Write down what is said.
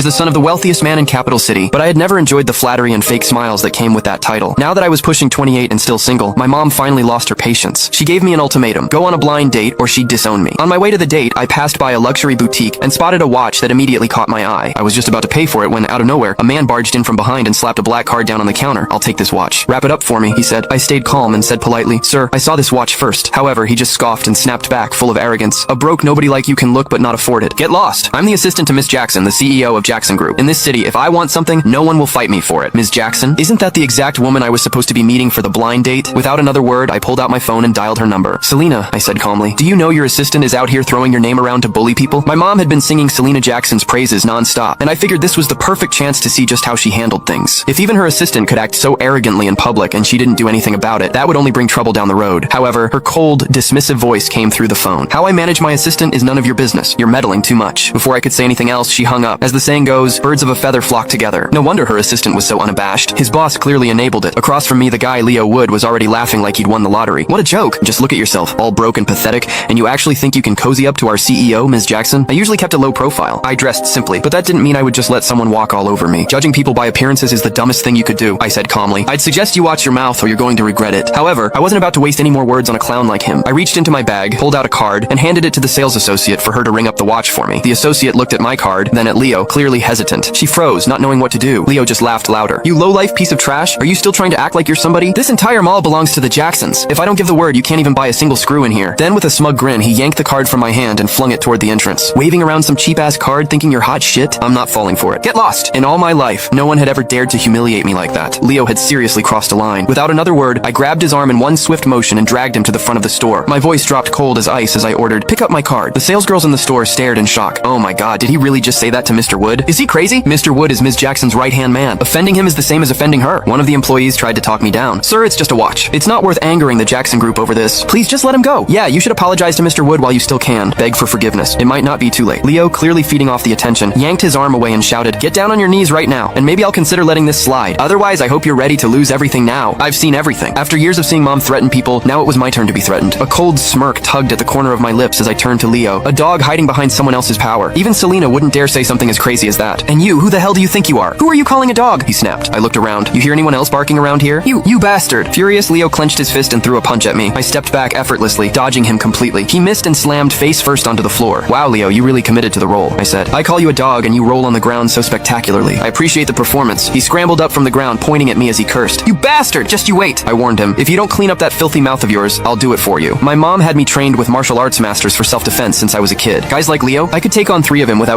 the son of the wealthiest man in Capital City, but I had never enjoyed the flattery and fake smiles that came with that title. Now that I was pushing 28 and still single, my mom finally lost her patience. She gave me an ultimatum: go on a blind date or she'd disown me. On my way to the date, I passed by a luxury boutique and spotted a watch that immediately caught my eye. I was just about to pay for it when, out of nowhere, a man barged in from behind and slapped a black card down on the counter. "I'll take this watch." "Wrap it up for me," he said. I stayed calm and said politely, "Sir, I saw this watch first." However, he just scoffed and snapped back, full of arrogance. "A broke nobody like you can look but not afford it. Get lost. I'm the assistant to Miss Jackson, the CEO of Jackson Group. In this city, if I want something, no one will fight me for it." "Ms. Jackson? Isn't that the exact woman I was supposed to be meeting for the blind date?" Without another word, I pulled out my phone and dialed her number. "Selena," I said calmly, "do you know your assistant is out here throwing your name around to bully people?" My mom had been singing Selena Jackson's praises non-stop, and I figured this was the perfect chance to see just how she handled things. If even her assistant could act so arrogantly in public and she didn't do anything about it, that would only bring trouble down the road. However, her cold, dismissive voice came through the phone. "How I manage my assistant is none of your business. You're meddling too much." Before I could say anything else, she hung up. As the saying goes, birds of a feather flock together. No wonder her assistant was so unabashed. His boss clearly enabled it. Across from me, the guy, Leo Wood, was already laughing like he'd won the lottery. "What a joke. Just look at yourself, all broke and pathetic, and you actually think you can cozy up to our CEO, Ms. Jackson?" I usually kept a low profile. I dressed simply, but that didn't mean I would just let someone walk all over me. "Judging people by appearances is the dumbest thing you could do," I said calmly. "I'd suggest you watch your mouth or you're going to regret it." However, I wasn't about to waste any more words on a clown like him. I reached into my bag, pulled out a card, and handed it to the sales associate for her to ring up the watch for me. The associate looked at my card, then at Leo, clearly hesitant. She froze, not knowing what to do. Leo just laughed louder. "You low-life piece of trash? Are you still trying to act like you're somebody? This entire mall belongs to the Jacksons. If I don't give the word, you can't even buy a single screw in here." Then with a smug grin, he yanked the card from my hand and flung it toward the entrance. "Waving around some cheap-ass card thinking you're hot shit? I'm not falling for it. Get lost." In all my life, no one had ever dared to humiliate me like that. Leo had seriously crossed a line. Without another word, I grabbed his arm in one swift motion and dragged him to the front of the store. My voice dropped cold as ice as I ordered, "Pick up my card." The salesgirls in the store stared in shock. Oh my god, did he really just say that to Mr. Wood? Is he crazy? Mr. Wood is Ms. Jackson's right-hand man. Offending him is the same as offending her. One of the employees tried to talk me down. "Sir, it's just a watch. It's not worth angering the Jackson Group over this. Please just let him go." "Yeah, you should apologize to Mr. Wood while you still can. Beg for forgiveness. It might not be too late." Leo, clearly feeding off the attention, yanked his arm away and shouted, "Get down on your knees right now, and maybe I'll consider letting this slide. Otherwise, I hope you're ready to lose everything now. I've seen everything." After years of seeing Mom threaten people, now it was my turn to be threatened. A cold smirk tugged at the corner of my lips as I turned to Leo, a dog hiding behind someone else's power. Even Selena wouldn't dare say something as crazy as that. "And you, who the hell do you think you are? Who are you calling a dog?" he snapped. I looked around. "You hear anyone else barking around here? You bastard." Furious, Leo clenched his fist and threw a punch at me. I stepped back effortlessly, dodging him completely. He missed and slammed face first onto the floor. "Wow, Leo, you really committed to the role," I said. "I call you a dog and you roll on the ground so spectacularly. I appreciate the performance." He scrambled up from the ground, pointing at me as he cursed. "You bastard! Just you wait," I warned him. "If you don't clean up that filthy mouth of yours, I'll do it for you." My mom had me trained with martial arts masters for self-defense since I was a kid. Guys like Leo, I could take on 3 of him without